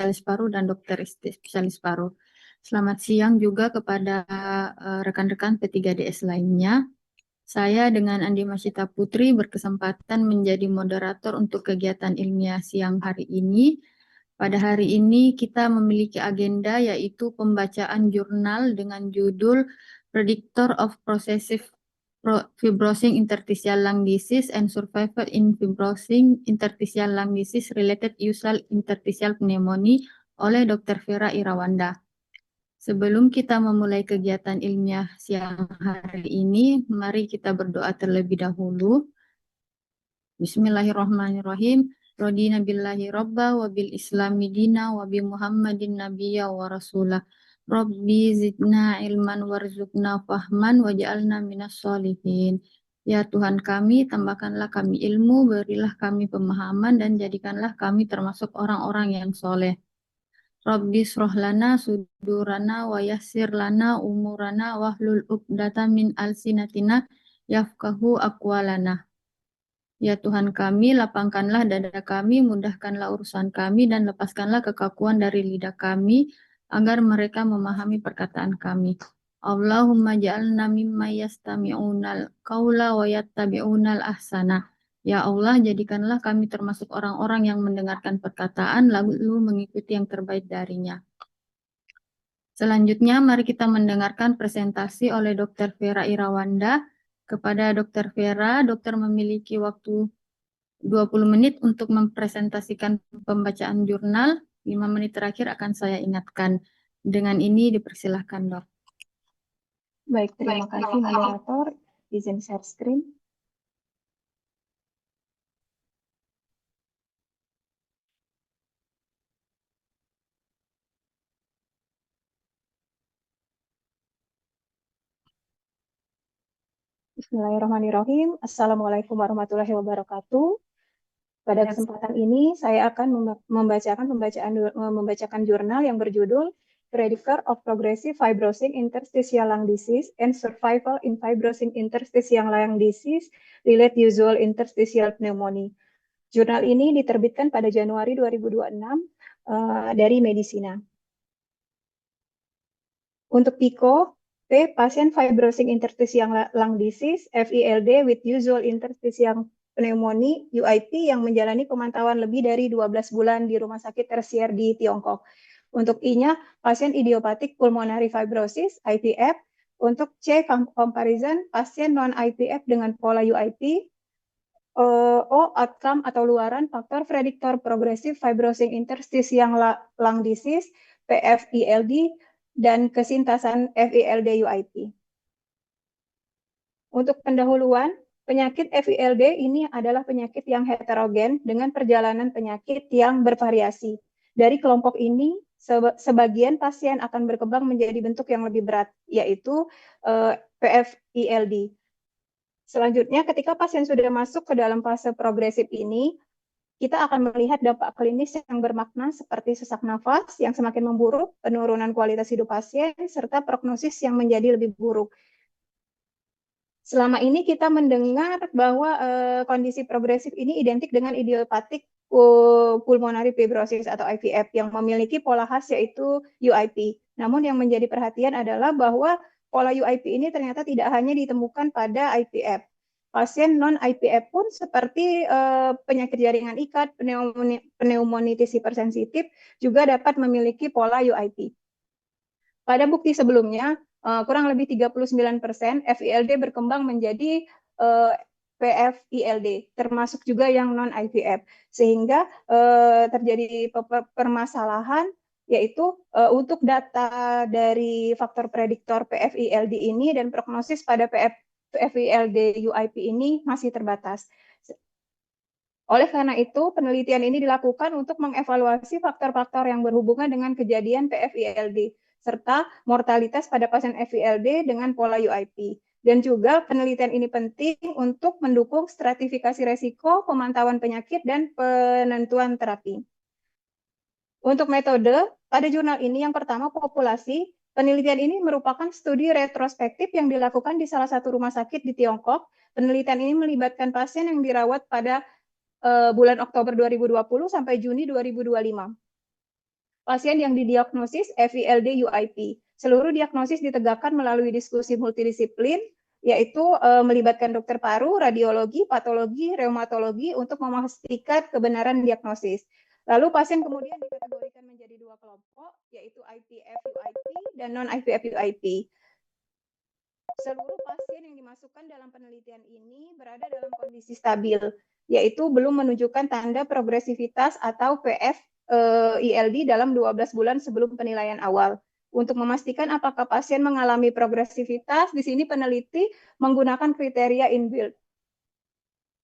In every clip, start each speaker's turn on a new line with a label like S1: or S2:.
S1: spesialis paru dan dokter spesialis paru. Selamat siang juga kepada rekan-rekan P3DS lainnya. Saya dengan Andi Masyita Putri berkesempatan menjadi moderator untuk kegiatan ilmiah siang hari ini. Pada hari ini kita memiliki agenda yaitu pembacaan jurnal dengan judul Predictor of Progressive Fibrosing Interstitial Lung Disease and Survival in Fibrosing Interstitial Lung Disease Related Usual Interstitial Pneumonia oleh Dr. Vera Irawanda. Sebelum kita memulai kegiatan ilmiah siang hari ini, mari kita berdoa terlebih dahulu. Bismillahirrahmanirrahim. Radina billahi robba wa bil islami dina wa bi muhammadin nabiyya wa rasulah. Rabbi zidna ilman warzuqna fahman waj'alna minas solihin. Ya Tuhan kami, tambahkanlah kami ilmu, berilah kami pemahaman, dan jadikanlah kami termasuk orang-orang yang soleh. Rabbi sroh lana sudurana wa yassir lana umurana wahlul uqdata min alsinatina yafkahu aqwalana. Ya Tuhan kami, lapangkanlah dada kami, mudahkanlah urusan kami, dan lepaskanlah kekakuan dari lidah kami, agar mereka memahami perkataan kami. Allahumma ja'alna mimma yastami'unal qawla wa yattabi'unal ahsana. Ya Allah, jadikanlah kami termasuk orang-orang yang mendengarkan perkataan, lalu mengikuti yang terbaik darinya. Selanjutnya, mari kita mendengarkan presentasi oleh Dr. Vera Irawanda. Kepada Dr. Vera, dokter memiliki waktu 20 menit untuk mempresentasikan pembacaan jurnal. 5 menit terakhir akan saya ingatkan. Dengan ini dipersilahkan, Dok.
S2: Baik, terima kasih moderator. Izin share screen. Bismillahirrahmanirrahim. Assalamualaikum warahmatullahi wabarakatuh. Pada kesempatan ini saya akan membacakan jurnal yang berjudul Predictor of Progressive Fibrosing Interstitial Lung Disease and Survival in Fibrosing Interstitial Lung Disease Related Usual Interstitial Pneumonia. Jurnal ini diterbitkan pada Januari 2026 dari Medicina. Untuk PICO, pasien fibrosing interstitial lung disease (FILD) with usual interstitial pneumonia (UIP) yang menjalani pemantauan lebih dari 12 bulan di rumah sakit tersier di Tiongkok. Untuk I-nya, pasien idiopathic pulmonary fibrosis (IPF). Untuk C, comparison pasien non-IPF dengan pola UIP. O, outcome atau luaran faktor prediktor progressive fibrosing interstitial lung disease (PFILD) dan kesintasan FILD-UIP. Untuk pendahuluan, penyakit FILD ini adalah penyakit yang heterogen dengan perjalanan penyakit yang bervariasi. Dari kelompok ini, sebagian pasien akan berkembang menjadi bentuk yang lebih berat, yaitu PFILD. Selanjutnya, ketika pasien sudah masuk ke dalam fase progresif ini, kita akan melihat dampak klinis yang bermakna seperti sesak nafas yang semakin memburuk, penurunan kualitas hidup pasien, serta prognosis yang menjadi lebih buruk. Selama ini kita mendengar bahwa kondisi progresif ini identik dengan idiopathic pulmonary fibrosis atau IPF yang memiliki pola khas yaitu UIP. Namun yang menjadi perhatian adalah bahwa pola UIP ini ternyata tidak hanya ditemukan pada IPF. Pasien non-IPF pun seperti penyakit jaringan ikat, pneumonitis hipersensitif juga dapat memiliki pola UIP. Pada bukti sebelumnya, kurang lebih 39% FILD berkembang menjadi PFILD, termasuk juga yang non-IPF. Sehingga terjadi permasalahan, yaitu untuk data dari faktor prediktor PFILD ini dan prognosis pada FILD-UIP ini masih terbatas. Oleh karena itu, penelitian ini dilakukan untuk mengevaluasi faktor-faktor yang berhubungan dengan kejadian PFILD, serta mortalitas pada pasien FILD dengan pola UIP. Dan juga penelitian ini penting untuk mendukung stratifikasi resiko, pemantauan penyakit, dan penentuan terapi. Untuk metode, pada jurnal ini yang pertama populasi, penelitian ini merupakan studi retrospektif yang dilakukan di salah satu rumah sakit di Tiongkok. Penelitian ini melibatkan pasien yang dirawat pada bulan Oktober 2020 sampai Juni 2025. pasien yang didiagnosis FILD UIP. Seluruh diagnosis ditegakkan melalui diskusi multidisiplin, yaitu melibatkan dokter paru, radiologi, patologi, reumatologi untuk memastikan kebenaran diagnosis. Lalu pasien kemudian dikategorikan menjadi dua kelompok, yaitu IPF UIP dan non-IPF UIP. Seluruh pasien yang dimasukkan dalam penelitian ini berada dalam kondisi stabil, yaitu belum menunjukkan tanda progresivitas atau PF ILD dalam 12 bulan sebelum penilaian awal. Untuk memastikan apakah pasien mengalami progresivitas, di sini peneliti menggunakan kriteria inbuilt.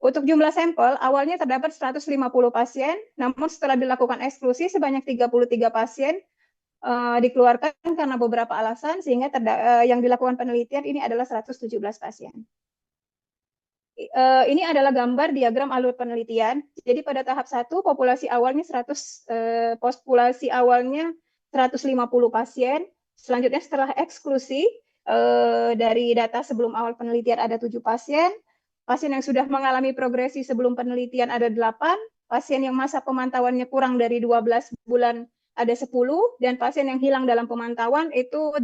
S2: Untuk jumlah sampel, awalnya terdapat 150 pasien, namun setelah dilakukan eksklusi sebanyak 33 pasien dikeluarkan karena beberapa alasan, sehingga yang dilakukan penelitian ini adalah 117 pasien. Ini adalah gambar diagram alur penelitian. Jadi pada tahap 1 populasi awalnya 150 pasien. Selanjutnya setelah eksklusi dari data sebelum awal penelitian ada 7 pasien. Pasien yang sudah mengalami progresi sebelum penelitian ada 8. Pasien yang masa pemantauannya kurang dari 12 bulan ada 10, dan pasien yang hilang dalam pemantauan itu 8.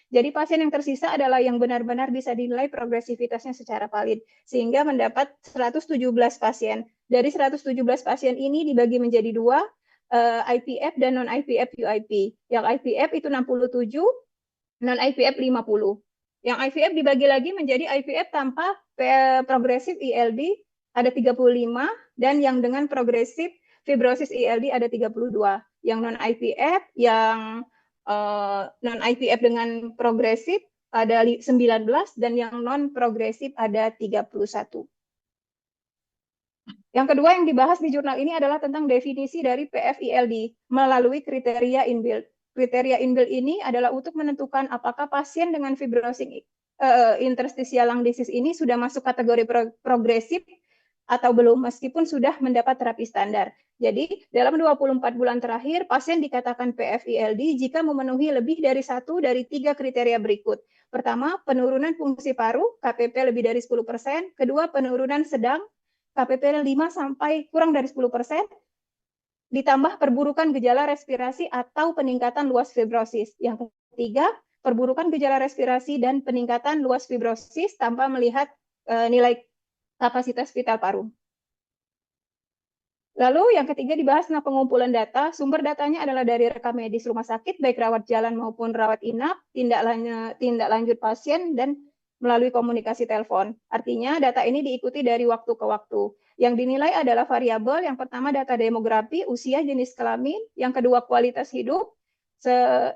S2: Jadi pasien yang tersisa adalah yang benar-benar bisa dinilai progresivitasnya secara valid, sehingga mendapat 117 pasien. Dari 117 pasien ini dibagi menjadi 2, IPF dan non-IPF UIP. Yang IPF itu 67, non-IPF 50. Yang IVF dibagi lagi menjadi IVF tanpa progresif ILD ada 35, dan yang dengan progresif fibrosis ILD ada 32. Yang non-IVF, yang non-IVF dengan progresif ada 19, dan yang non-progresif ada 31. Yang kedua yang dibahas di jurnal ini adalah tentang definisi dari PF-ILD melalui kriteria inbuilt. Kriteria inbuilt ini adalah untuk menentukan apakah pasien dengan fibrosis interstitial lung disease ini sudah masuk kategori progresif atau belum, meskipun sudah mendapat terapi standar. Jadi, dalam 24 bulan terakhir, pasien dikatakan PF-ILD jika memenuhi lebih dari 1 dari 3 kriteria berikut. Pertama, penurunan fungsi paru, KPP lebih dari 10%. Kedua, penurunan sedang, KPP 5 sampai kurang dari 10%. Ditambah perburukan gejala respirasi atau peningkatan luas fibrosis. Yang ketiga, perburukan gejala respirasi dan peningkatan luas fibrosis tanpa melihat nilai kapasitas vital paru. Lalu yang ketiga dibahas tentang pengumpulan data. Sumber datanya adalah dari rekam medis rumah sakit, baik rawat jalan maupun rawat inap, tindak lanjut pasien, dan melalui komunikasi telepon. Artinya data ini diikuti dari waktu ke waktu. Yang dinilai adalah variabel, yang pertama data demografi, usia, jenis kelamin, yang kedua kualitas hidup,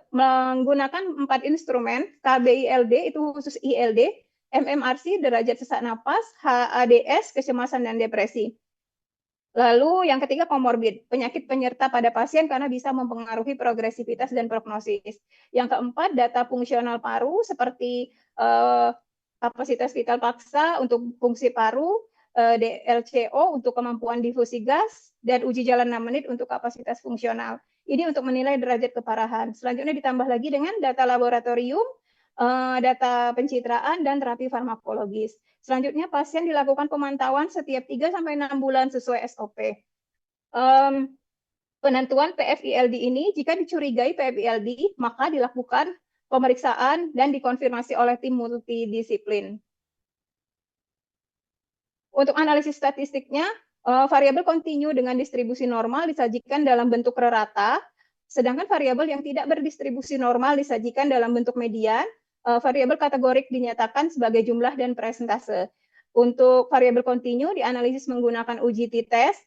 S2: menggunakan 4 instrumen, KBILD itu khusus ILD, MMRC derajat sesak napas, HADS kecemasan dan depresi. Lalu yang ketiga komorbid, penyakit penyerta pada pasien karena bisa mempengaruhi progresivitas dan prognosis. Yang keempat data fungsional paru seperti kapasitas vital paksa untuk fungsi paru, DLCO untuk kemampuan difusi gas, dan uji jalan 6 menit untuk kapasitas fungsional. Ini untuk menilai derajat keparahan. Selanjutnya ditambah lagi dengan data laboratorium, data pencitraan, dan terapi farmakologis. Selanjutnya pasien dilakukan pemantauan setiap 3-6 bulan sesuai SOP. Penentuan PF-ILD ini, jika dicurigai PF-ILD, maka dilakukan pemeriksaan dan dikonfirmasi oleh tim multidisiplin. Untuk analisis statistiknya, variabel kontinu dengan distribusi normal disajikan dalam bentuk rata, sedangkan variabel yang tidak berdistribusi normal disajikan dalam bentuk median. Variabel kategorik dinyatakan sebagai jumlah dan persentase. Untuk variabel kontinu dianalisis menggunakan uji t-test,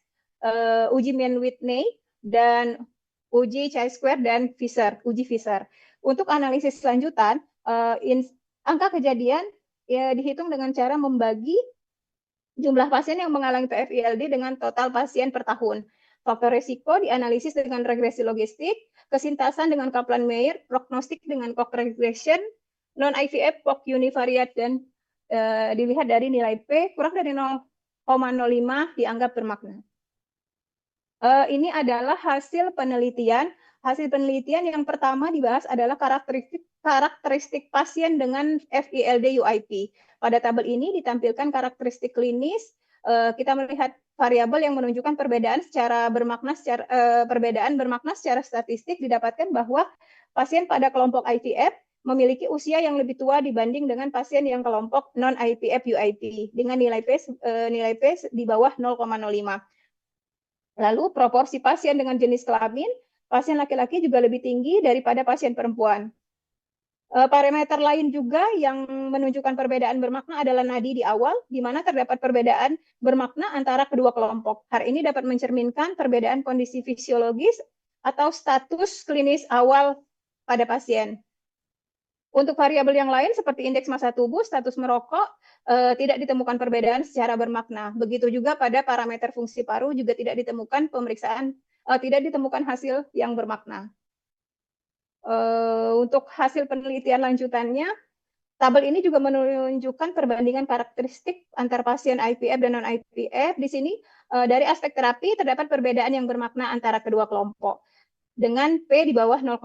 S2: uji Mann-Whitney, dan uji chi-square dan uji Fisher. Untuk analisis selanjutan, angka kejadian dihitung dengan cara membagi jumlah pasien yang mengalami PF-ILD dengan total pasien per tahun. Faktor risiko dianalisis dengan regresi logistik, kesintasan dengan Kaplan-Meier, prognostik dengan Koch regression, non-IVF, POC univariat, dan dilihat dari nilai P kurang dari 0,05 dianggap bermakna. Ini adalah hasil penelitian. Hasil penelitian yang pertama dibahas adalah karakteristik pasien dengan FILD UIP. Pada tabel ini ditampilkan karakteristik klinis. Kita melihat variabel yang menunjukkan perbedaan bermakna secara statistik didapatkan bahwa pasien pada kelompok IVF memiliki usia yang lebih tua dibanding dengan pasien yang kelompok non-IVF UIP dengan nilai P di bawah 0,05. Lalu proporsi pasien dengan jenis kelamin, pasien laki-laki juga lebih tinggi daripada pasien perempuan. Parameter lain juga yang menunjukkan perbedaan bermakna adalah nadi di awal, di mana terdapat perbedaan bermakna antara kedua kelompok. Hal ini dapat mencerminkan perbedaan kondisi fisiologis atau status klinis awal pada pasien. Untuk variabel yang lain seperti indeks massa tubuh, status merokok, tidak ditemukan perbedaan secara bermakna. Begitu juga pada parameter fungsi paru juga tidak ditemukan hasil yang bermakna. Untuk hasil penelitian lanjutannya, tabel ini juga menunjukkan perbandingan karakteristik antar pasien IVF dan non-IVF. Di sini dari aspek terapi terdapat perbedaan yang bermakna antara kedua kelompok. Dengan P di bawah 0,05,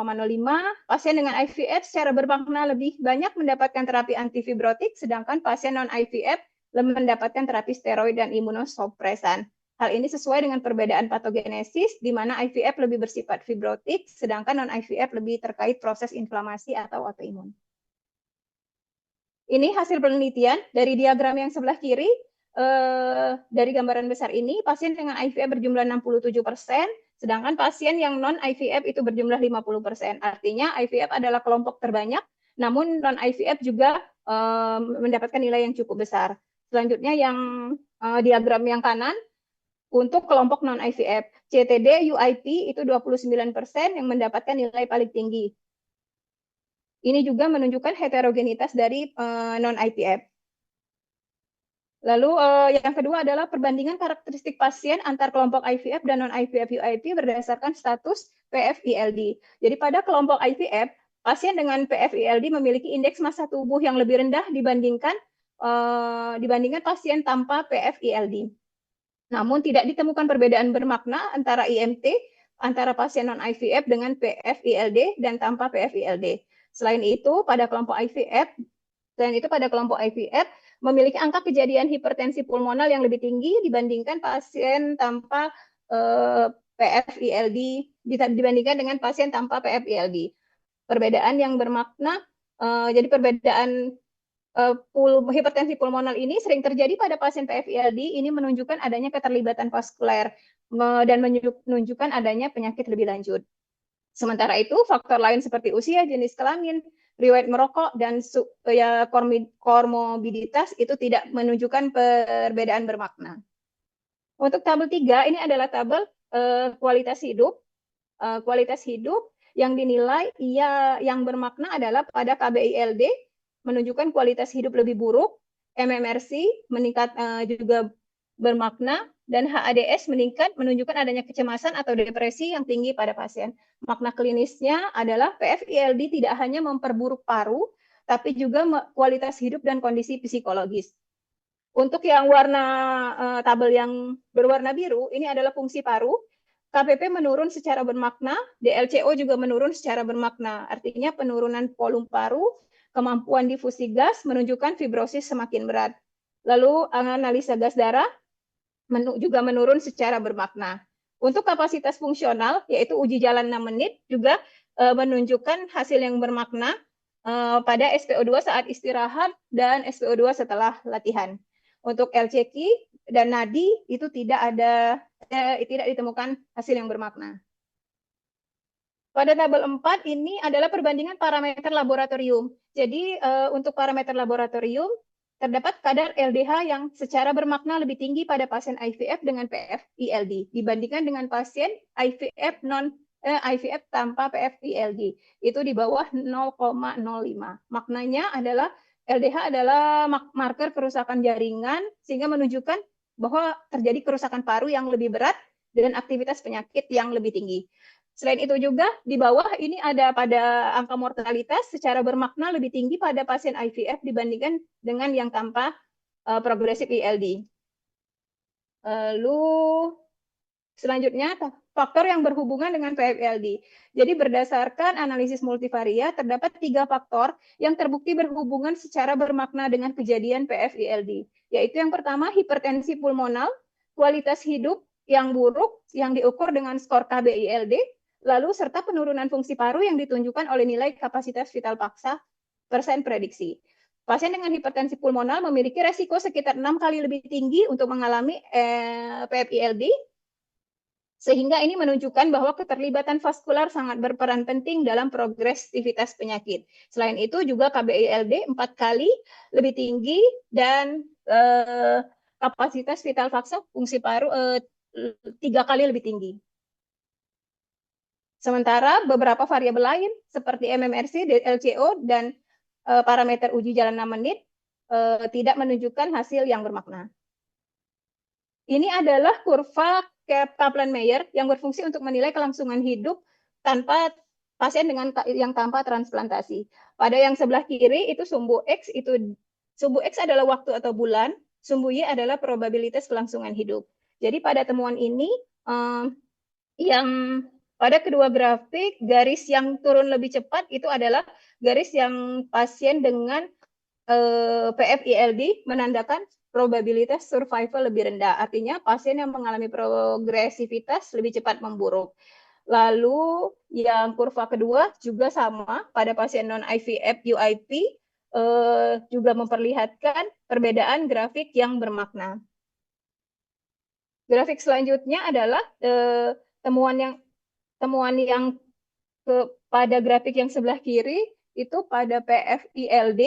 S2: pasien dengan IVF secara bermakna lebih banyak mendapatkan terapi antifibrotik, sedangkan pasien non-IVF mendapatkan terapi steroid dan imunosupresan. Hal ini sesuai dengan perbedaan patogenesis, di mana IVF lebih bersifat fibrotik, sedangkan non-IVF lebih terkait proses inflamasi atau autoimun. Ini hasil penelitian dari diagram yang sebelah kiri. Dari gambaran besar ini, pasien dengan IVF berjumlah 67%, sedangkan pasien yang non-IVF itu berjumlah 50%. Artinya IVF adalah kelompok terbanyak, namun non-IVF juga mendapatkan nilai yang cukup besar. Selanjutnya yang diagram yang kanan, untuk kelompok non-IVF, CTD UIP itu 29% yang mendapatkan nilai paling tinggi. Ini juga menunjukkan heterogenitas dari non-IVF. Lalu yang kedua adalah perbandingan karakteristik pasien antar kelompok IVF dan non-IVF UIP berdasarkan status PF-ILD. Jadi pada kelompok IVF, pasien dengan PF-ILD memiliki indeks massa tubuh yang lebih rendah dibandingkan pasien tanpa PF-ILD. Namun tidak ditemukan perbedaan bermakna antara IMT antara pasien non-IVF dengan PF-ILD dan tanpa PF-ILD. Selain itu, pada kelompok IVF memiliki angka kejadian hipertensi pulmonal yang lebih tinggi dibandingkan pasien tanpa PF-ILD dibandingkan dengan pasien tanpa PF-ILD. Perbedaan yang bermakna, jadi perbedaan hipertensi pulmonal ini sering terjadi pada pasien PF-ILD. Ini menunjukkan adanya keterlibatan vaskuler dan menunjukkan adanya penyakit lebih lanjut. Sementara itu, faktor lain seperti usia, jenis kelamin, riwayat merokok, dan komorbiditas itu tidak menunjukkan perbedaan bermakna. Untuk tabel 3, ini adalah tabel kualitas hidup. Kualitas hidup yang dinilai yang bermakna adalah pada KBILD, menunjukkan kualitas hidup lebih buruk, MMRC meningkat juga bermakna, dan HADS meningkat menunjukkan adanya kecemasan atau depresi yang tinggi pada pasien. Makna klinisnya adalah PF-ILD tidak hanya memperburuk paru, tapi juga kualitas hidup dan kondisi psikologis. Untuk yang tabel yang berwarna biru, ini adalah fungsi paru. KPP menurun secara bermakna, DLCO juga menurun secara bermakna. Artinya penurunan volume paru, kemampuan difusi gas menunjukkan fibrosis semakin berat. Lalu analisa gas darah juga menurun secara bermakna. Untuk kapasitas fungsional, yaitu uji jalan 6 menit, juga menunjukkan hasil yang bermakna pada SpO2 saat istirahat dan SpO2 setelah latihan. Untuk LCQ dan nadi itu tidak ditemukan hasil yang bermakna. Pada tabel 4 ini adalah perbandingan parameter laboratorium. Jadi untuk parameter laboratorium terdapat kadar LDH yang secara bermakna lebih tinggi pada pasien IVF dengan PF-ILD dibandingkan dengan pasien IVF IVF tanpa PF-ILD. Itu di bawah 0,05. Maknanya adalah LDH adalah marker kerusakan jaringan sehingga menunjukkan bahwa terjadi kerusakan paru yang lebih berat dan aktivitas penyakit yang lebih tinggi. Selain itu juga di bawah ini ada pada angka mortalitas secara bermakna lebih tinggi pada pasien IVF dibandingkan dengan yang tanpa progresif ILD. Lalu selanjutnya faktor yang berhubungan dengan PF-ILD. Jadi berdasarkan analisis multivariat terdapat 3 faktor yang terbukti berhubungan secara bermakna dengan kejadian PF-ILD. Yaitu yang pertama hipertensi pulmonal, kualitas hidup yang buruk yang diukur dengan skor KBILD, lalu serta penurunan fungsi paru yang ditunjukkan oleh nilai kapasitas vital paksa persen prediksi. Pasien dengan hipertensi pulmonal memiliki resiko sekitar 6 kali lebih tinggi untuk mengalami PFILD, sehingga ini menunjukkan bahwa keterlibatan vaskular sangat berperan penting dalam progresivitas penyakit. Selain itu juga KBILD 4 kali lebih tinggi dan kapasitas vital paksa fungsi paru 3 kali lebih tinggi. Sementara beberapa variabel lain seperti MMRC, LCO, dan parameter uji jalan 6 menit tidak menunjukkan hasil yang bermakna. Ini adalah kurva Kaplan-Meier yang berfungsi untuk menilai kelangsungan hidup tanpa pasien dengan yang tanpa transplantasi. Pada yang sebelah kiri itu sumbu X, sumbu X adalah waktu atau bulan, sumbu Y adalah probabilitas kelangsungan hidup. Jadi pada temuan ini yang pada kedua grafik, garis yang turun lebih cepat itu adalah garis yang pasien dengan PFILD menandakan probabilitas survival lebih rendah. Artinya pasien yang mengalami progresivitas lebih cepat memburuk. Lalu yang kurva kedua juga sama pada pasien non-IVF UIP juga memperlihatkan perbedaan grafik yang bermakna. Grafik selanjutnya adalah temuan yang pada grafik yang sebelah kiri itu pada PFILD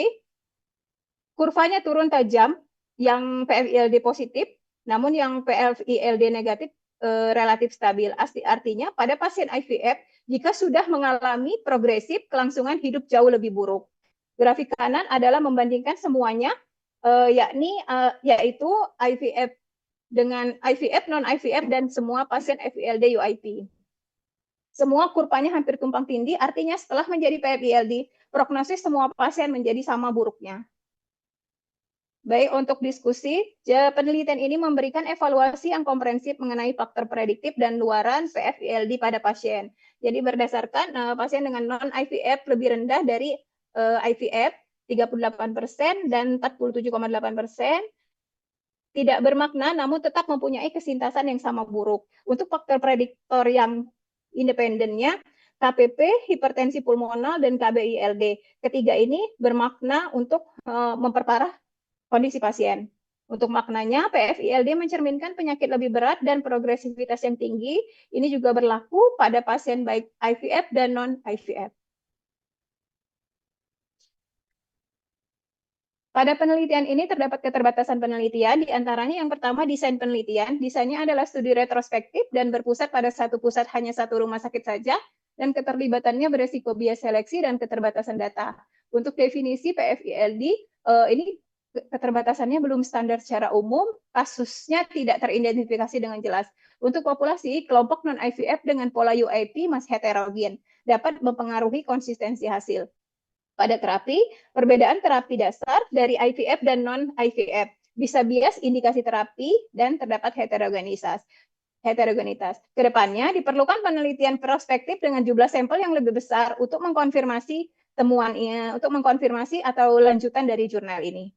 S2: kurvanya turun tajam yang PFILD positif, namun yang PFILD negatif relatif stabil. Artinya pada pasien IVF jika sudah mengalami progresif kelangsungan hidup jauh lebih buruk. Grafik kanan adalah membandingkan semuanya yaitu IVF dengan IVF, non-IVF, dan semua pasien FILD UIP. Semua kurvanya hampir tumpang tindih, artinya setelah menjadi PFILD, prognosis semua pasien menjadi sama buruknya. Baik, untuk diskusi, penelitian ini memberikan evaluasi yang komprehensif mengenai faktor prediktif dan luaran PFILD pada pasien. Jadi berdasarkan pasien dengan non-IVF lebih rendah dari IVF, 38% dan 47,8%, tidak bermakna namun tetap mempunyai kesintasan yang sama buruk. Untuk faktor prediktor yang independennya, KPP, hipertensi pulmonal, dan KBILD. Ketiga ini bermakna untuk memperparah kondisi pasien. Untuk maknanya, PFILD mencerminkan penyakit lebih berat dan progresivitas yang tinggi. Ini juga berlaku pada pasien baik IVF dan non-IVF. Pada penelitian ini terdapat keterbatasan penelitian, di antaranya yang pertama desain penelitian. Desainnya adalah studi retrospektif dan berpusat pada satu pusat hanya satu rumah sakit saja, dan keterlibatannya beresiko bias seleksi dan keterbatasan data. Untuk definisi PFILD, ini keterbatasannya belum standar secara umum, kasusnya tidak teridentifikasi dengan jelas. Untuk populasi, kelompok non-IVF dengan pola UIP masih heterogen, dapat mempengaruhi konsistensi hasil. Pada terapi, perbedaan terapi dasar dari IVF dan non-IVF bisa bias indikasi terapi dan terdapat heterogenitas. Kedepannya diperlukan penelitian prospektif dengan jumlah sampel yang lebih besar untuk mengkonfirmasi temuannya, untuk mengkonfirmasi atau lanjutan dari jurnal ini.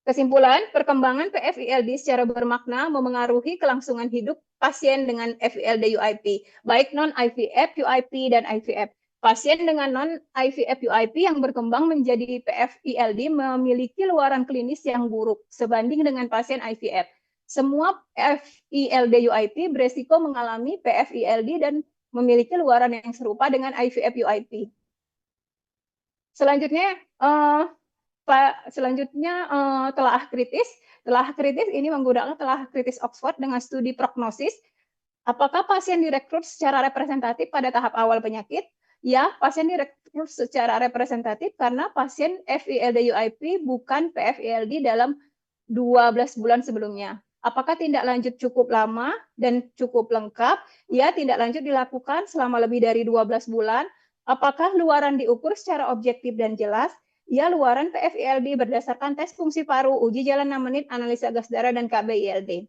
S2: Kesimpulan, perkembangan PFILD secara bermakna memengaruhi kelangsungan hidup pasien dengan FILD UIP, baik non-IVF, UIP, dan IVF. Pasien dengan non-IVF UIP yang berkembang menjadi PFILD memiliki luaran klinis yang buruk sebanding dengan pasien IVF. Semua FILD UIP beresiko mengalami PFILD dan memiliki luaran yang serupa dengan IVF UIP. Selanjutnya, telah kritis. Telah kritis ini menggunakan telah kritis Oxford dengan studi prognosis. Apakah pasien direkrut secara representatif pada tahap awal penyakit? Ya, pasien direkrut secara representatif karena pasien FILD UIP bukan PFILD dalam 12 bulan sebelumnya. Apakah tindak lanjut cukup lama dan cukup lengkap? Ya, tindak lanjut dilakukan selama lebih dari 12 bulan. Apakah luaran diukur secara objektif dan jelas? Ya, luaran PFILD berdasarkan tes fungsi paru, uji jalan 6 menit, analisa gas darah, dan KBILD.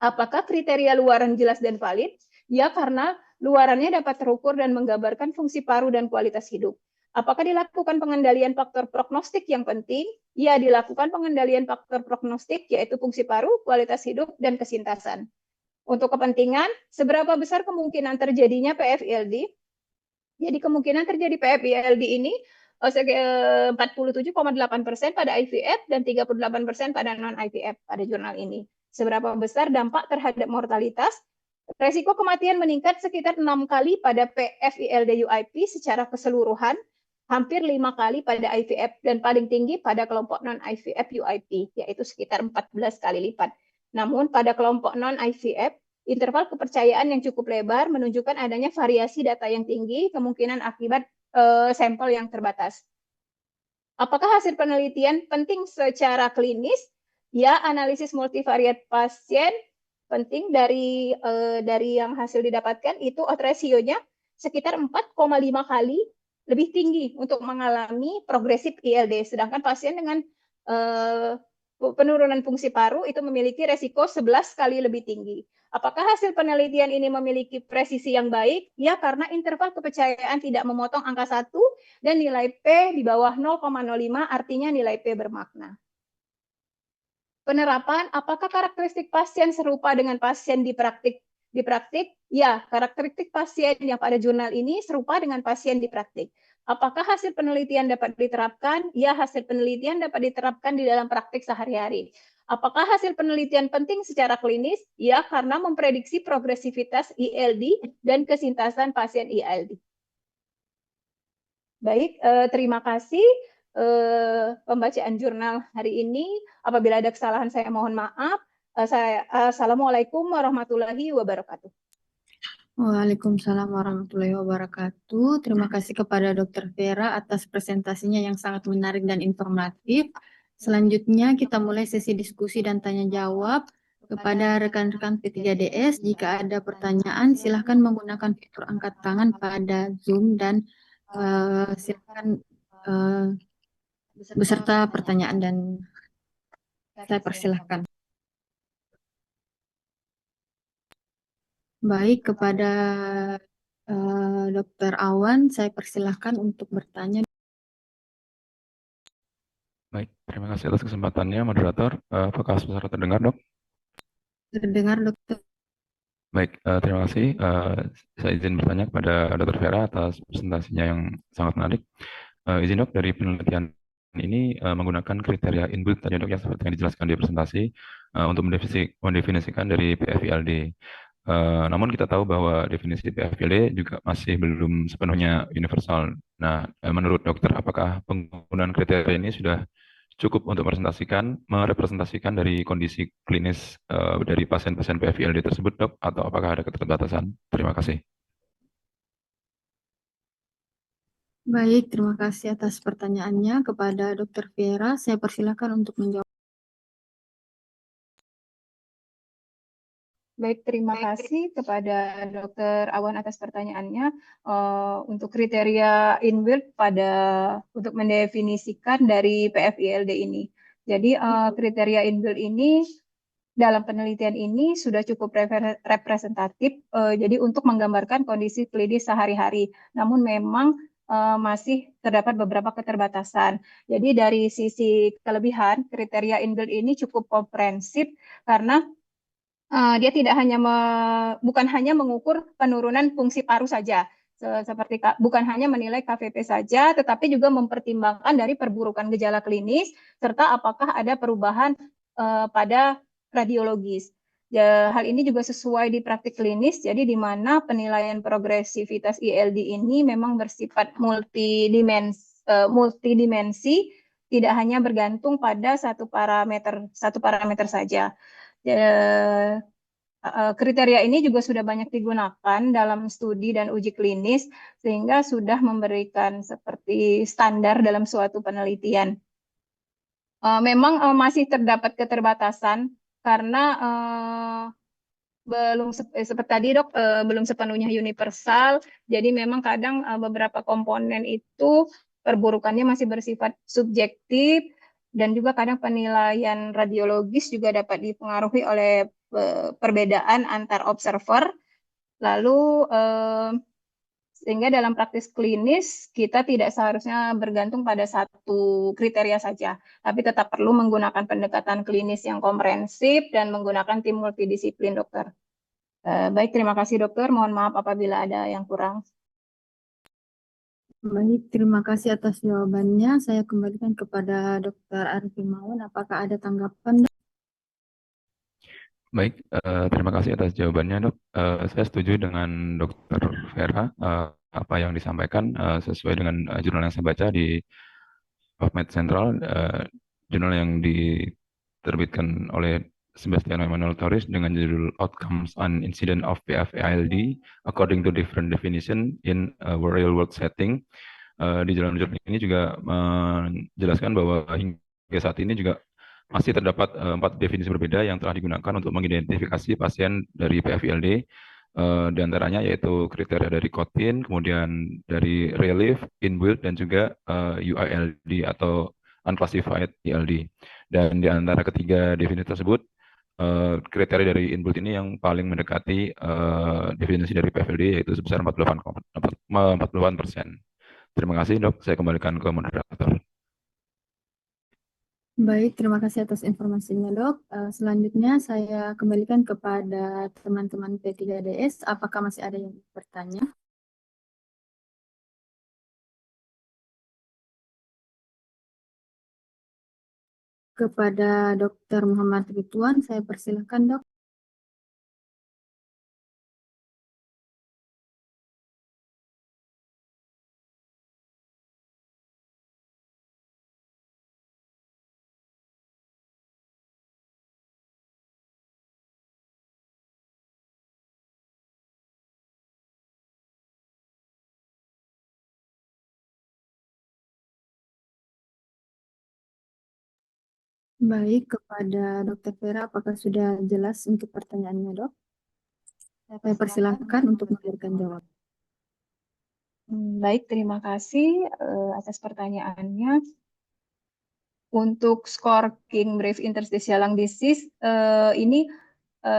S2: Apakah kriteria luaran jelas dan valid? Ya, karena luarannya dapat terukur dan menggambarkan fungsi paru dan kualitas hidup. Apakah dilakukan pengendalian faktor prognostik yang penting? Ya, dilakukan pengendalian faktor prognostik, yaitu fungsi paru, kualitas hidup, dan kesintasan. Untuk kepentingan, seberapa besar kemungkinan terjadinya PFILD? Jadi kemungkinan terjadi PFILD ini 47,8% pada IVF dan 38% pada non-IVF pada jurnal ini. Seberapa besar dampak terhadap mortalitas? Resiko kematian meningkat sekitar 6 kali pada PFILD UIP secara keseluruhan, hampir 5 kali pada IVF, dan paling tinggi pada kelompok non-IVF UIP, yaitu sekitar 14 kali lipat. Namun pada kelompok non-IVF, interval kepercayaan yang cukup lebar menunjukkan adanya variasi data yang tinggi, kemungkinan akibat sampel yang terbatas. Apakah hasil penelitian penting secara klinis? Ya, analisis multivariat pasien penting dari yang hasil didapatkan itu odds ratio-nya sekitar 4,5 kali lebih tinggi untuk mengalami progresif ILD, sedangkan pasien dengan penurunan fungsi paru itu memiliki resiko 11 kali lebih tinggi. Apakah hasil penelitian ini memiliki presisi yang baik? Ya, karena interval kepercayaan tidak memotong angka 1 dan nilai P di bawah 0,05, artinya nilai P bermakna. Penerapan, apakah karakteristik pasien serupa dengan pasien di praktik? Ya, karakteristik pasien yang pada jurnal ini serupa dengan pasien di praktik. Apakah hasil penelitian dapat diterapkan? Ya, hasil penelitian dapat diterapkan di dalam praktik sehari-hari. Apakah hasil penelitian penting secara klinis? Ya, karena memprediksi progresivitas ILD dan kesintasan pasien ILD. Baik, terima kasih pembacaan jurnal hari ini. Apabila ada kesalahan saya mohon maaf. Assalamualaikum warahmatullahi wabarakatuh.
S1: Waalaikumsalam warahmatullahi wabarakatuh. Terima kasih kepada Dr. Vera atas presentasinya yang sangat menarik dan informatif. Selanjutnya kita mulai sesi diskusi dan tanya jawab. Kepada rekan-rekan P3DS, jika ada pertanyaan silahkan menggunakan fitur angkat tangan pada Zoom dan silakan beserta pertanyaan dan saya persilahkan. Baik, kepada Dr. Awan, saya persilahkan untuk bertanya.
S3: Baik, terima kasih atas kesempatannya, moderator. Apakah suara terdengar, Dok?
S1: Terdengar, Dokter.
S3: Baik, terima kasih. Saya izin bertanya kepada Dr. Vera atas presentasinya yang sangat menarik. Izin Dok, dari penelitian ini menggunakan kriteria inbuilt tadi Dok yang seperti yang dijelaskan di presentasi untuk mendefinisikan dari PFILD. Namun kita tahu bahwa definisi PFILD juga masih belum sepenuhnya universal. Nah, menurut dokter, apakah penggunaan kriteria ini sudah cukup untuk merepresentasikan dari kondisi klinis dari pasien-pasien PFILD tersebut, Dok, atau apakah ada keterbatasan? Terima kasih.
S1: Baik, terima kasih atas pertanyaannya kepada Dr. Vera. Saya persilakan untuk menjawab.
S2: Baik, terima kasih kepada Dr. Awan atas pertanyaannya. Untuk kriteria inbuilt untuk mendefinisikan dari PFILD ini. Jadi kriteria inbuilt ini dalam penelitian ini sudah cukup representatif. Jadi untuk menggambarkan kondisi klinis sehari-hari. Namun memang masih terdapat beberapa keterbatasan. Jadi dari sisi kelebihan, kriteria inbuilt ini cukup komprehensif karena dia tidak hanya bukan hanya mengukur penurunan fungsi paru saja, seperti bukan hanya menilai KVP saja, tetapi juga mempertimbangkan dari perburukan gejala klinis serta apakah ada perubahan pada radiologis. Ya, hal ini juga sesuai di praktik klinis, jadi di mana penilaian progresivitas ILD ini memang bersifat multidimensi, tidak hanya bergantung pada satu parameter saja. Kriteria ini juga sudah banyak digunakan dalam studi dan uji klinis sehingga sudah memberikan seperti standar dalam suatu penelitian. Memang masih terdapat keterbatasan karena belum seperti tadi Dok, belum sepenuhnya universal. Jadi memang kadang beberapa komponen itu perburukannya masih bersifat subjektif dan juga kadang penilaian radiologis juga dapat dipengaruhi oleh perbedaan antar observer. Lalu Sehingga dalam praktis klinis kita tidak seharusnya bergantung pada satu kriteria saja, tapi tetap perlu menggunakan pendekatan klinis yang komprehensif dan menggunakan tim multidisiplin, dokter. Baik, terima kasih dokter. Mohon maaf apabila ada yang kurang.
S1: Baik, terima kasih atas jawabannya. Saya kembalikan kepada Dr. Arif Himawan. Apakah ada tanggapan, Dok?
S3: Baik, terima kasih atas jawabannya, Dok. Saya setuju dengan Dr. Vera. Apa yang disampaikan sesuai dengan jurnal yang saya baca di PubMed Central, jurnal yang diterbitkan oleh Sebastian Emmanuel Torres dengan judul Outcomes and Incident of PF-ALD According to Different Definition in a Real World Setting. Di dalam jurnal ini juga menjelaskan bahwa hingga saat ini juga masih terdapat 4 definisi berbeda yang telah digunakan untuk mengidentifikasi pasien dari PF-ILD. Di antaranya yaitu kriteria dari COTIN, kemudian dari relief, inbuilt, dan juga UILD atau unclassified ILD. Dan di antara ketiga definisi tersebut, kriteria dari inbuilt ini yang paling mendekati definisi dari PFLD yaitu sebesar 48%. Terima kasih, Dok. Saya kembalikan ke moderator.
S1: Baik, terima kasih atas informasinya, Dok. Selanjutnya saya kembalikan kepada teman-teman P3DS. Apakah masih ada yang bertanya? Kepada Dr. Muhammad Ridwan, saya persilahkan, Dok. Baik, kepada Dr. Vera, apakah sudah jelas untuk pertanyaannya, Dok? Saya persilahkan untuk memberikan jawab.
S2: Baik, terima kasih atas pertanyaannya. Untuk skor King Brief Interstitial Lung Disease, ini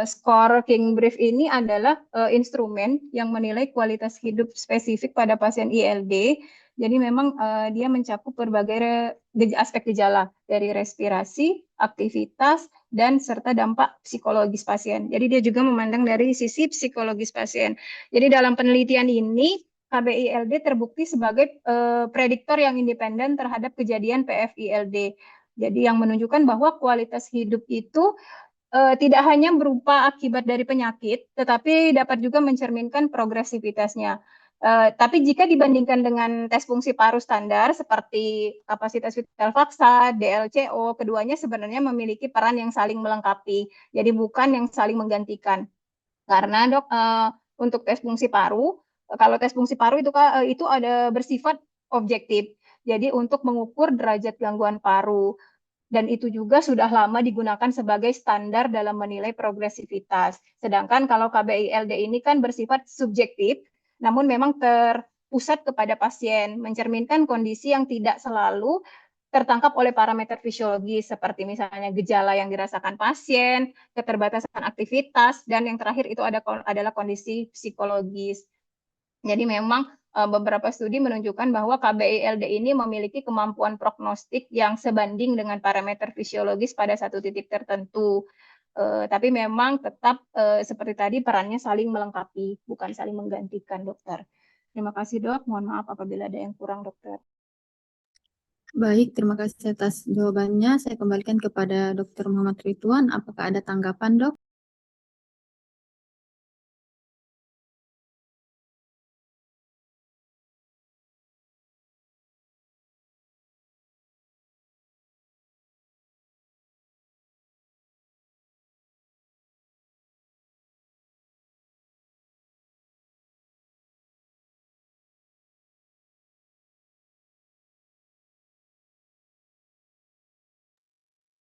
S2: skor King Brief ini adalah instrumen yang menilai kualitas hidup spesifik pada pasien ILD. Jadi memang dia mencakup berbagai aspek gejala dari respirasi, aktivitas, dan serta dampak psikologis pasien. Jadi dia juga memandang dari sisi psikologis pasien. Jadi dalam penelitian ini KBILD terbukti sebagai prediktor yang independen terhadap kejadian PFILD. Jadi yang menunjukkan bahwa kualitas hidup itu tidak hanya berupa akibat dari penyakit, tetapi dapat juga mencerminkan progresivitasnya. Tapi jika dibandingkan dengan tes fungsi paru standar seperti kapasitas vital faksa, DLCO, keduanya sebenarnya memiliki peran yang saling melengkapi. Jadi bukan yang saling menggantikan. Karena dok, untuk tes fungsi paru, kalau tes fungsi paru itu ada bersifat objektif. Jadi untuk mengukur derajat gangguan paru. Dan itu juga sudah lama digunakan sebagai standar dalam menilai progresivitas. Sedangkan kalau KBILD ini kan bersifat subjektif, namun memang terpusat kepada pasien, mencerminkan kondisi yang tidak selalu tertangkap oleh parameter fisiologis seperti misalnya gejala yang dirasakan pasien, keterbatasan aktivitas, dan yang terakhir itu adalah kondisi psikologis. Jadi memang beberapa studi menunjukkan bahwa KBILD ini memiliki kemampuan prognostik yang sebanding dengan parameter fisiologis pada satu titik tertentu. Tapi memang tetap seperti tadi perannya saling melengkapi, bukan saling menggantikan, dokter. Terima kasih, dok. Mohon maaf apabila ada yang kurang, dokter.
S1: Baik, terima kasih atas jawabannya. Saya kembalikan kepada Dr. Muhammad Ridwan. Apakah ada tanggapan, Dok?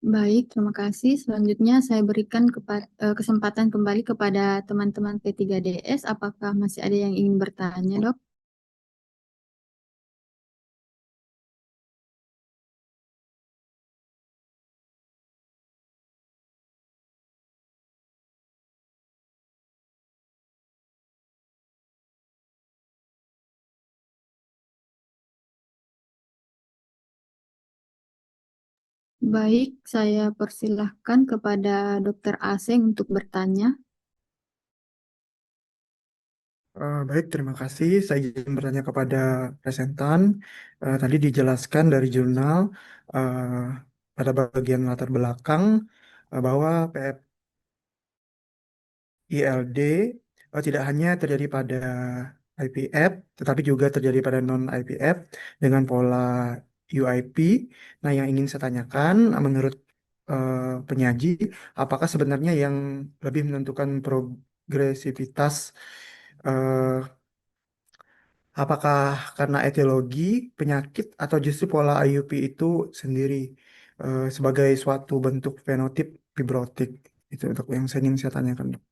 S1: Baik, terima kasih. Selanjutnya saya berikan kesempatan kembali kepada teman-teman P3DS. Apakah masih ada yang ingin bertanya, Dok? Baik, saya persilahkan kepada Dr. Aseng untuk bertanya.
S4: Baik, terima kasih. Saya ingin bertanya kepada presentan. Tadi dijelaskan dari jurnal eh, pada bagian latar belakang bahwa PF ILD tidak hanya terjadi pada IPF, tetapi juga terjadi pada non-IPF dengan pola UIP. Nah, yang ingin saya tanyakan, menurut penyaji, apakah sebenarnya yang lebih menentukan progresivitas eh, apakah karena etiologi, penyakit, atau justru pola IUP itu sendiri sebagai suatu bentuk fenotip fibrotik? Itu untuk yang saya tanyakan, Dok.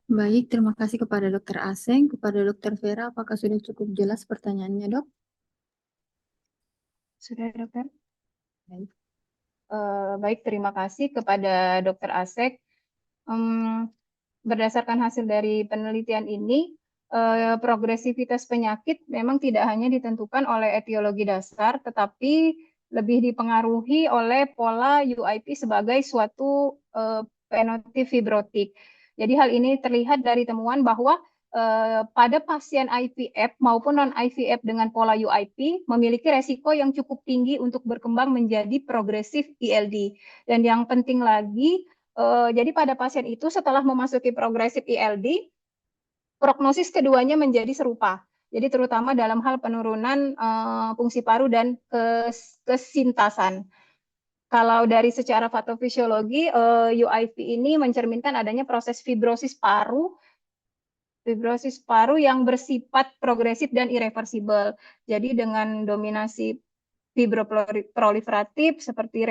S1: Baik, terima kasih kepada Dr. Aseng. Kepada Dr. Vera, apakah sudah cukup jelas pertanyaannya, Dok?
S2: Sudah, Dokter? Baik. Baik, terima kasih kepada Dokter Asek. Berdasarkan hasil dari penelitian ini, progresivitas penyakit memang tidak hanya ditentukan oleh etiologi dasar, tetapi lebih dipengaruhi oleh pola UIP sebagai suatu fenotip fibrotik. Jadi hal ini terlihat dari temuan bahwa pada pasien IVF maupun non-IVF dengan pola UIP memiliki resiko yang cukup tinggi untuk berkembang menjadi progresif ILD. Dan yang penting lagi, jadi pada pasien itu setelah memasuki progresif ILD, prognosis keduanya menjadi serupa. Jadi terutama dalam hal penurunan fungsi paru dan kesintasan. Kalau dari secara patofisiologi, UIP ini mencerminkan adanya proses fibrosis paru yang bersifat progresif dan irreversibel. Jadi dengan dominasi fibroproliferatif seperti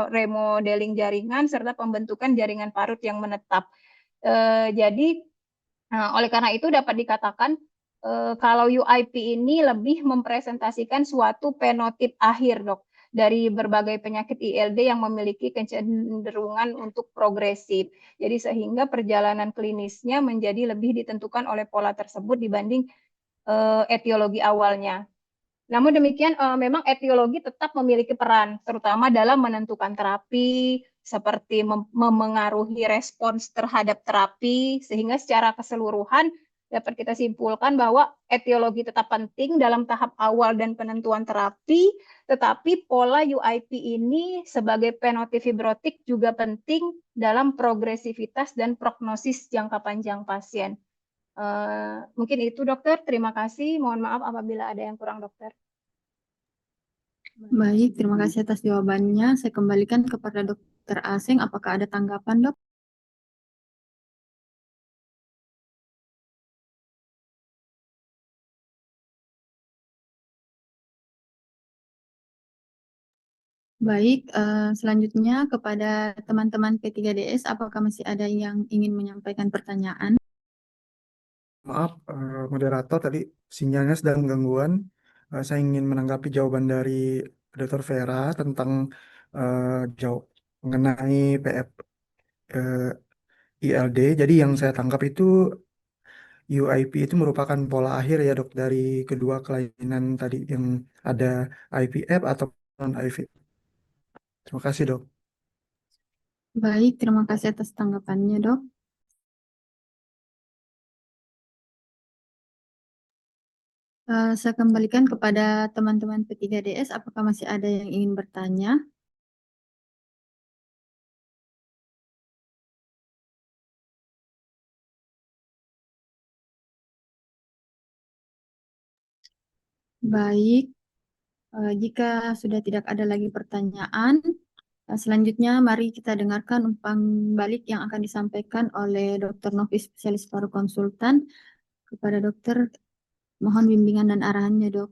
S2: remodeling jaringan serta pembentukan jaringan parut yang menetap. Jadi oleh karena itu dapat dikatakan kalau UIP ini lebih mempresentasikan suatu penotip akhir, Dok, dari berbagai penyakit ILD yang memiliki kecenderungan untuk progresif. Jadi sehingga perjalanan klinisnya menjadi lebih ditentukan oleh pola tersebut dibanding etiologi awalnya. Namun demikian, memang etiologi tetap memiliki peran, terutama dalam menentukan terapi, seperti memengaruhi respons terhadap terapi, sehingga secara keseluruhan dapat kita simpulkan bahwa etiologi tetap penting dalam tahap awal dan penentuan terapi, tetapi pola UIP ini sebagai penotip fibrotik juga penting dalam progresivitas dan prognosis jangka panjang pasien. Mungkin itu, Dokter. Terima kasih. Mohon maaf apabila ada yang kurang, Dokter.
S1: Baik, terima kasih atas jawabannya. Saya kembalikan kepada Dr. Aseng. Apakah ada tanggapan, Dok? Baik, selanjutnya kepada teman-teman P3DS, apakah masih ada yang ingin menyampaikan pertanyaan?
S4: Maaf, moderator, tadi sinyalnya sedang gangguan. Saya ingin menanggapi jawaban dari Dr. Vera tentang jawab mengenai PF eh, ILD. Jadi yang saya tangkap itu UIP itu merupakan pola akhir ya, Dok, dari kedua kelainan tadi yang ada IVF atau non-IVF. Terima kasih, Dok.
S1: Baik, terima kasih atas tanggapannya, Dok. Saya kembalikan kepada teman-teman P3DS, apakah masih ada yang ingin bertanya? Baik, jika sudah tidak ada lagi pertanyaan, selanjutnya mari kita dengarkan umpan balik yang akan disampaikan oleh Dr. Novi, spesialis paru konsultan. Kepada dokter, mohon bimbingan dan arahannya, Dok.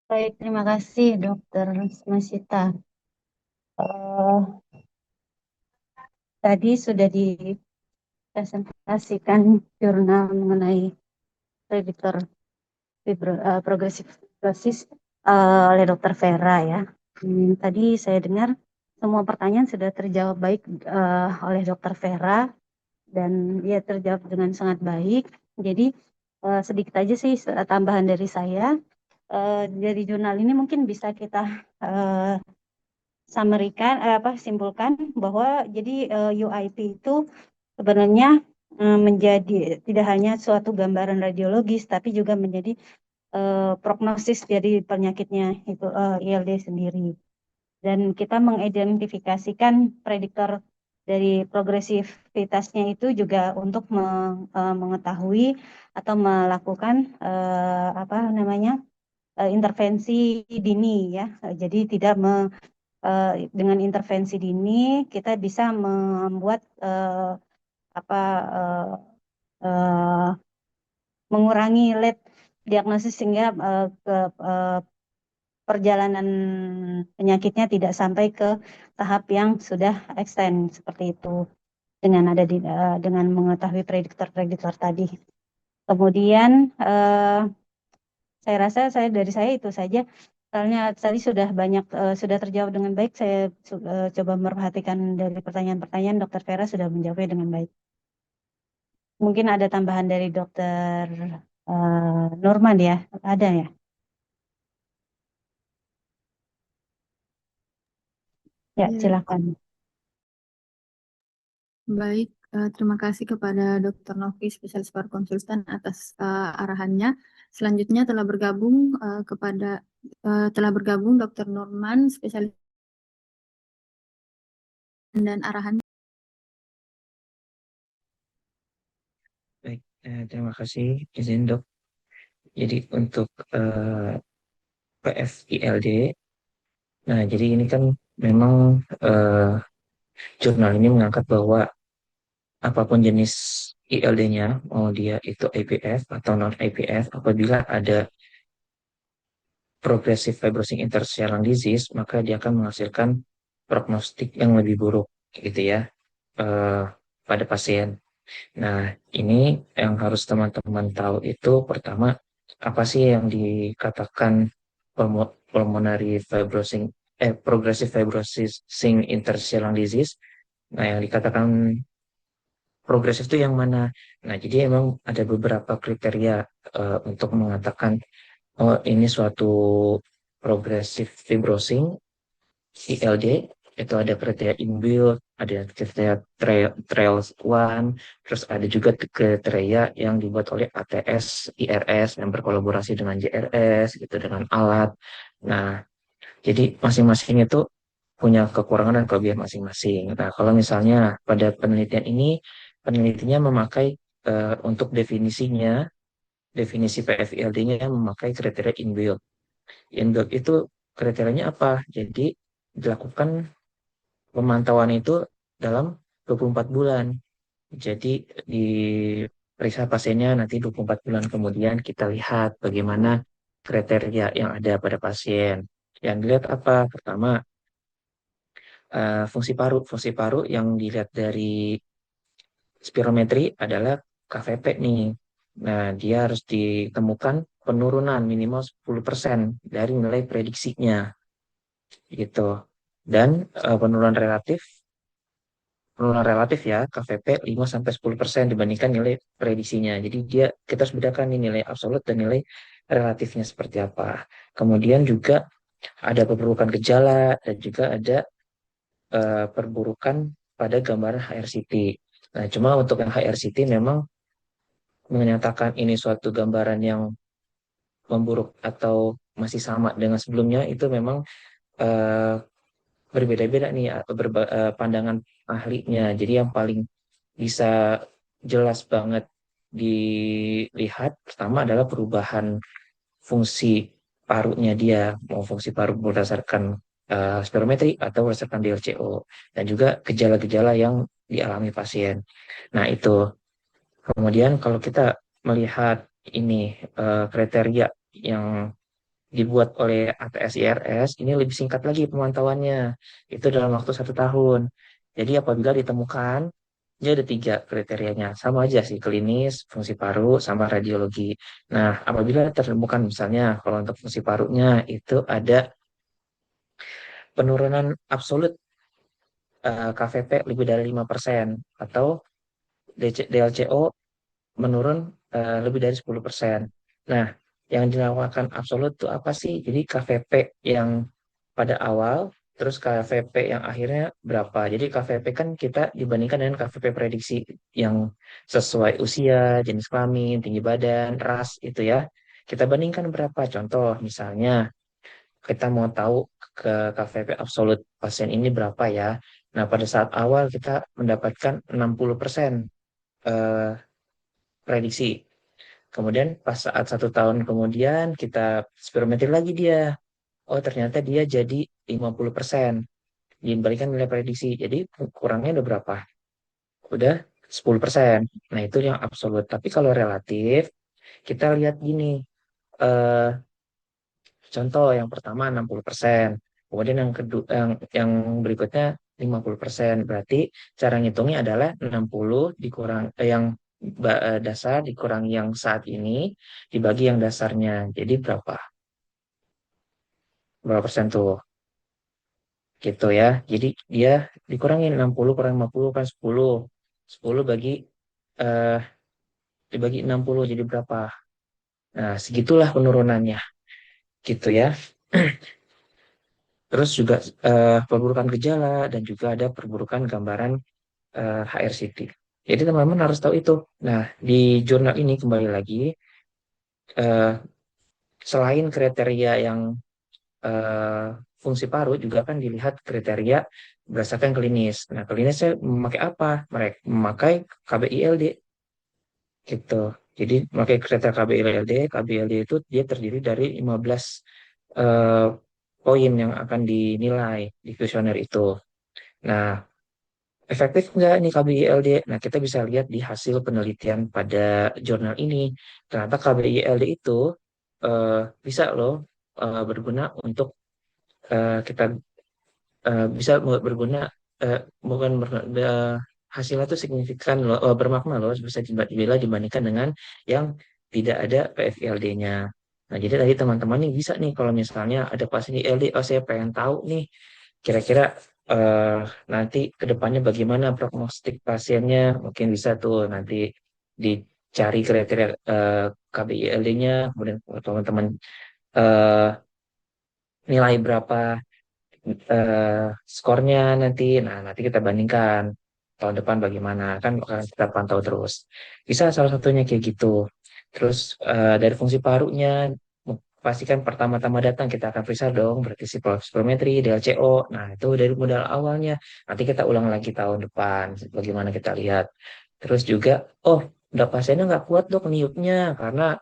S5: Baik, terima kasih Dokter Masita. Tadi sudah dipresentasikan jurnal mengenai prediktor progresif fibrosis oleh Dokter Vera ya. Tadi saya dengar semua pertanyaan sudah terjawab baik oleh Dokter Vera dan dia terjawab dengan sangat baik. Jadi sedikit aja sih tambahan dari saya. Dari jurnal ini mungkin bisa kita simpulkan bahwa jadi UIP itu sebenarnya menjadi tidak hanya suatu gambaran radiologis, tapi juga menjadi prognosis dari penyakitnya itu ILD sendiri. Dan kita mengidentifikasikan prediktor dari progresivitasnya itu juga untuk mengetahui atau melakukan intervensi dini ya. Jadi tidak dengan intervensi dini kita bisa membuat mengurangi late diagnosis sehingga perjalanan penyakitnya tidak sampai ke tahap yang sudah extend seperti itu dengan mengetahui prediktor-prediktor tadi. Kemudian saya rasa dari saya itu saja. Soalnya tadi sudah banyak sudah terjawab dengan baik. Saya coba memperhatikan dari pertanyaan-pertanyaan, Dokter Vera sudah menjawabnya dengan baik. Mungkin ada tambahan dari Dokter Nurman ya, ada ya? Ya,
S1: Ya,
S5: silakan.
S1: baik. Terima kasih kepada Dr. Novi, spesialis paru konsultan atas arahannya. Selanjutnya telah bergabung Dr. Nurman, spesialis dan arahannya.
S6: Baik, terima kasih izin dok. Jadi untuk PFILD, nah jadi ini kan memang jurnal ini mengangkat bahwa apapun jenis ILD-nya, mau dia itu IPF atau non-IPF, apabila ada progressive fibrosing interstitial disease, maka dia akan menghasilkan prognostik yang lebih buruk, gitu ya, pada pasien. Nah, ini yang harus teman-teman tahu itu pertama, apa sih yang dikatakan pulmonary fibrosing, progressive fibrosing interstitial disease. Nah, yang dikatakan progresif itu yang mana? Nah, jadi emang ada beberapa kriteria untuk mengatakan oh ini suatu progressive fibrosing ILD. Itu ada kriteria inbuilt, ada kriteria trials one, terus ada juga kriteria yang dibuat oleh ATS, IRS yang berkolaborasi dengan JRS gitu, dengan alat. Nah, jadi masing-masing itu punya kekurangan dan kelebihan masing-masing. Nah, kalau misalnya pada penelitian ini, penelitinya memakai untuk definisi PFILD-nya memakai kriteria inbuilt. Inbuilt itu kriterianya apa? Jadi dilakukan pemantauan itu dalam 24 bulan. Jadi diperiksa pasiennya nanti 24 bulan kemudian kita lihat bagaimana kriteria yang ada pada pasien. Yang dilihat apa? Pertama, fungsi paru. Fungsi paru yang dilihat dari spirometri adalah KVP nih. Nah, dia harus ditemukan penurunan minimal 10% dari nilai prediksinya gitu. Dan penurunan relatif ya, KVP 5-10% dibandingkan nilai prediksinya. Jadi kita harus bedakan nih nilai absolut dan nilai relatifnya seperti apa. Kemudian juga ada perburukan gejala dan juga ada perburukan pada gambaran HRCT. Nah, cuma untuk yang HRCT memang menyatakan ini suatu gambaran yang memburuk atau masih sama dengan sebelumnya itu memang eh, berbeda-beda nih pandangan ahlinya. Jadi yang paling bisa jelas banget dilihat pertama adalah perubahan fungsi parunya dia, mau fungsi paru berdasarkan spirometri atau berdasarkan DLCO, dan juga gejala-gejala yang dialami pasien. Nah, itu. Kemudian kalau kita melihat ini kriteria yang dibuat oleh ATS IRS, ini lebih singkat lagi pemantauannya. Itu dalam waktu 1 tahun. Jadi apabila ditemukan, dia ada 3 kriterianya. Sama aja sih, klinis, fungsi paru, sama radiologi. Nah, apabila ditemukan misalnya, kalau untuk fungsi parunya itu ada penurunan absolut KVP lebih dari 5%, atau DLCO menurun lebih dari 10%. Nah, yang dinamakan absolut itu apa sih? Jadi KVP yang pada awal, terus KVP yang akhirnya berapa. Jadi KVP kan kita dibandingkan dengan KVP prediksi yang sesuai usia, jenis kelamin, tinggi badan, ras itu ya. Kita bandingkan berapa. Contoh, misalnya kita mau tahu ke KVP absolut pasien ini berapa ya. Nah, pada saat awal kita mendapatkan 60% eh, prediksi. Kemudian pas saat 1 tahun kemudian kita spirometri lagi dia. Oh, ternyata dia jadi 50% dibandingkan nilai prediksi. Jadi kurangnya udah berapa? Udah 10%. Nah, itu yang absolut. Tapi kalau relatif, kita lihat gini. eh Contoh yang pertama 60%. Kemudian yang kedua yang berikutnya 50%. Berarti cara ngitungnya adalah 60 dikurang yang dasar dikurang yang saat ini dibagi yang dasarnya. Jadi berapa? Berapa persen tuh? Gitu ya. Jadi dia dikurangin 60 kurang 50 kan 10. 10 eh dibagi 60 jadi berapa? Nah, segitulah penurunannya gitu ya. Terus juga perburukan gejala dan juga ada perburukan gambaran HRCT. Jadi teman-teman harus tahu itu. Nah, di jurnal ini kembali lagi eh, selain kriteria yang eh, fungsi paru juga kan dilihat kriteria berdasarkan klinis. Nah, klinisnya memakai apa? Mereka memakai KBILD gitu. Jadi memakai kriteria KBILD. KBILD itu dia terdiri dari 15 eh, poin yang akan dinilai di kuesioner itu. Nah, efektif nggak nih KBILD? Nah, kita bisa lihat di hasil penelitian pada jurnal ini. Ternyata KBILD itu eh, bisa loh berguna untuk kita bisa berguna bukan hasilnya itu signifikan loh, bermakna loh bisa dibilang dibandingkan dengan yang tidak ada PFILD-nya. Nah, jadi tadi teman-teman nih bisa nih kalau misalnya ada pasien ILD, oh saya pengen tahu nih kira-kira eh, nanti ke depannya bagaimana prognostik pasiennya, mungkin bisa tuh nanti dicari kriteria KBILD-nya, kemudian kalau teman-teman eh, nilai berapa skornya nanti. Nah, nanti kita bandingkan tahun depan bagaimana. Kan akan kita pantau terus. Bisa salah satunya kayak gitu. Terus dari fungsi parunya, pastikan pertama-tama datang kita akan periksa dong, berarti spirometri, DLCO. Nah, itu dari modal awalnya. Nanti kita ulang lagi tahun depan, bagaimana kita lihat. Terus juga, oh, udah pasiennya nggak kuat dok niupnya karena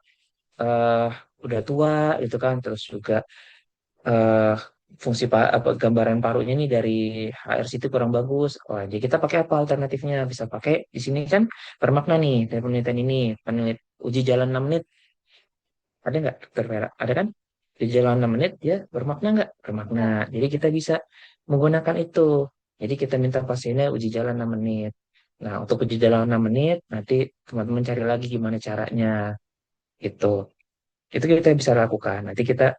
S6: eh, udah tua gitu kan. Terus juga eh, fungsi apa gambaran parunya nih dari HRCT kurang bagus. Wah, jadi kita pakai apa alternatifnya? Bisa pakai di sini kan bermakna nih dari penelitian ini, uji jalan 6 menit. Ada nggak, Dokter Vera? Ada kan? Uji jalan 6 menit dia bermakna nggak? Bermakna. Jadi kita bisa menggunakan itu. Jadi kita minta pasiennya uji jalan 6 menit. Nah, untuk uji jalan 6 menit, nanti teman-teman cari lagi gimana caranya. Gitu. Itu kita bisa lakukan. Nanti kita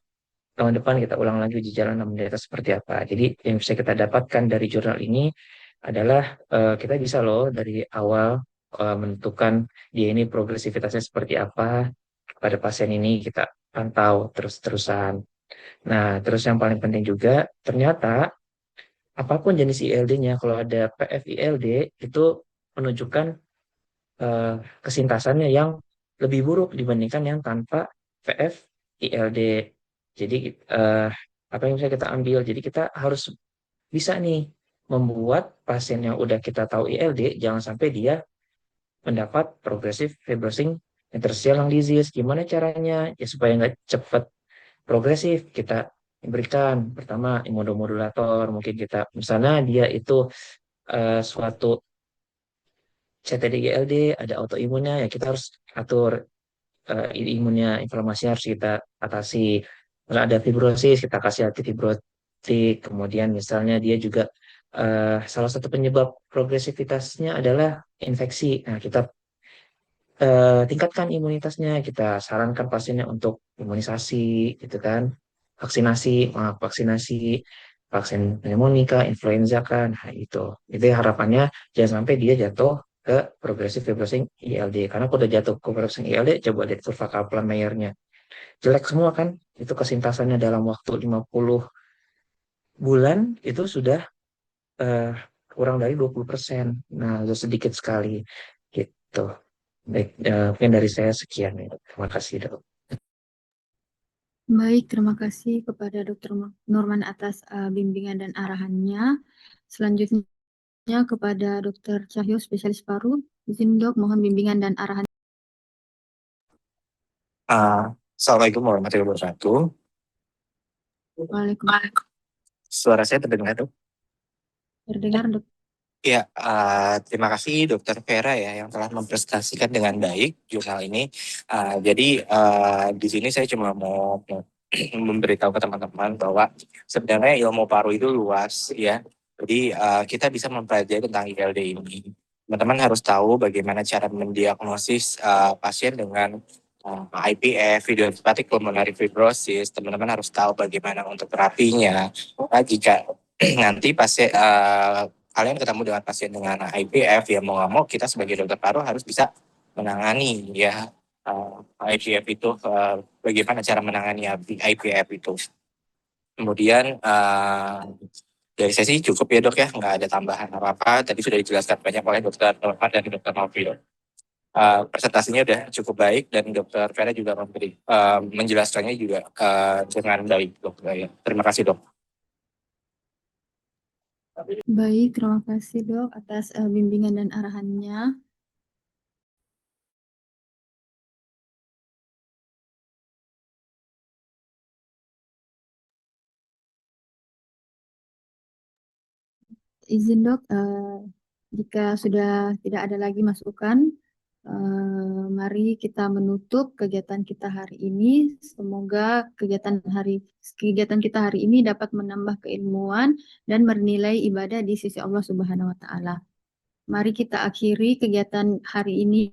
S6: tahun depan kita ulang lagi uji jalan 6 menit seperti apa. Jadi yang bisa kita dapatkan dari jurnal ini adalah kita bisa loh dari awal menentukan dia ini progresivitasnya seperti apa pada pasien ini kita pantau terus-terusan. Nah, terus yang paling penting juga ternyata apapun jenis ILD-nya kalau ada PFILD itu menunjukkan eh, kesintasannya yang lebih buruk dibandingkan yang tanpa PFILD. Jadi eh, apa yang bisa kita ambil? Jadi kita harus bisa nih membuat pasien yang udah kita tahu ILD jangan sampai dia mendapat progressive fibrosing interstitial lung disease. Gimana caranya? Ya supaya nggak cepat progresif kita berikan pertama imunomodulator. Mungkin kita misalnya dia itu suatu CTD-GLD ada autoimunnya ya kita harus atur imunnya, inflamasi harus kita atasi. Kalau ada fibrosis, kita kasih antifibrotik. Kemudian misalnya dia juga salah satu penyebab progresivitasnya adalah infeksi. Nah, kita tingkatkan imunitasnya. Kita sarankan pasiennya untuk imunisasi, gitu kan. Vaksinasi, vaksinasi, vaksin pneumonia, influenza kan. Nah, itu harapannya jangan sampai dia jatuh ke progresif fibrosing ILD. Karena aku udah jatuh ke progresif ILD, coba lihat kurva Kaplan-Meiernya. Jelek semua kan? Itu kesintasannya dalam waktu 50 bulan itu sudah eh, kurang dari 20%. Nah, itu sedikit sekali gitu. Baik, mungkin dari saya sekian ya. Terima kasih, Dok.
S1: Baik, terima kasih kepada Dr. Norman atas bimbingan dan arahannya. Selanjutnya kepada Dr. Cahyo, spesialis paru. Izin dok, mohon bimbingan dan arahan.
S7: Assalamualaikum warahmatullahi wabarakatuh.
S1: Waalaikumsalam.
S7: Suara saya terdengar, Dok?
S1: Terdengar dok.
S7: Ya, terima kasih Dokter Vera ya yang telah mempresentasikan dengan baik jurnal ini. Jadi di sini saya cuma mau memberitahu ke teman-teman bahwa sebenarnya ilmu paru itu luas ya. Jadi kita bisa mempelajari tentang ILD ini. Teman-teman harus tahu bagaimana cara mendiagnosis pasien dengan IPF, idiopathic pulmonary fibrosis. Teman-teman harus tahu bagaimana untuk terapinya. Jika nanti pasien kalian ketemu dengan pasien dengan IPF, ya mau nggak mau kita sebagai dokter paru harus bisa menangani ya IPF itu, bagaimana cara menangani IPF itu. Kemudian dari saya sih cukup ya dok ya, nggak ada tambahan apa-apa. Tadi sudah dijelaskan banyak oleh dokter Norman dan dokter Novio. Presentasinya udah cukup baik dan dokter Vera juga menjelaskannya juga dengan baik dok. Terima kasih dok.
S1: Baik, terima kasih dok atas bimbingan dan arahannya. Izin dok, jika sudah tidak ada lagi masukan, mari kita menutup kegiatan kita hari ini. Semoga kegiatan kita hari ini dapat menambah keilmuan dan bernilai ibadah di sisi Allah Subhanahu wa Ta'ala. Mari kita akhiri kegiatan hari ini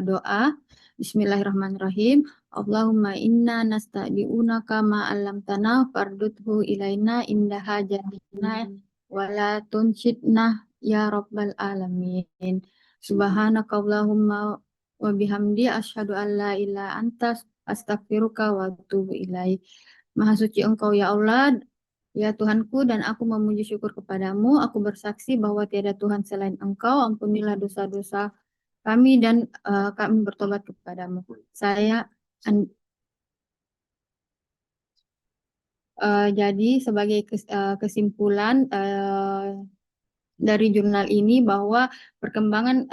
S1: doa. Bismillahirrahmanirrahim. Allahumma inna nasta'di'unaka ma'alamtana farduthu ilaina inda hajatina wala tunshidna ya rabbal alamin. Subhanaka Allahumma wa bihamdi asyhadu an la ilaha anta astaghfiruka wa atubu ilaik. Maha suci Engkau ya Allah, ya Tuhanku, dan aku memuji syukur kepadamu. Aku bersaksi bahwa tiada Tuhan selain Engkau. Ampunilah dosa-dosa kami dan kami bertobat kepadamu. Jadi sebagai kesimpulan dari jurnal ini bahwa perkembangan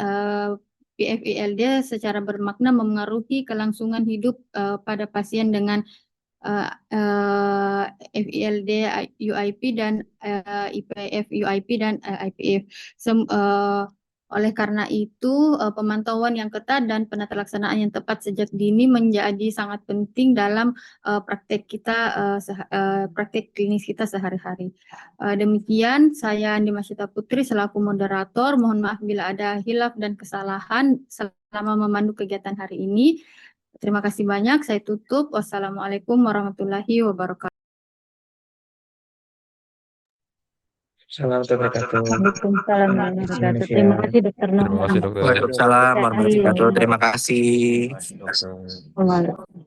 S1: PFILD secara bermakna memengaruhi kelangsungan hidup pada pasien dengan FILD UIP dan IPF UIP dan IPF. Oleh karena itu, pemantauan yang ketat dan penata laksanaan yang tepat sejak dini menjadi sangat penting dalam praktek klinis kita sehari-hari. Demikian, saya Andi Masyita Putri selaku moderator. Mohon maaf bila ada hilaf dan kesalahan selama memandu kegiatan hari ini. Terima kasih banyak. Saya tutup. Wassalamualaikum warahmatullahi wabarakatuh.
S6: Assalamualaikum warahmatullahi wabarakatuh.
S5: Waalaikumsalam warahmatullahi wabarakatuh. Terima kasih Dokter
S3: Terima
S5: Norman.
S3: kasih dokter.
S7: Waalaikumsalam warahmatullahi wabarakatuh. Terima kasih.
S3: Dokter.
S5: Waalaikumsalam.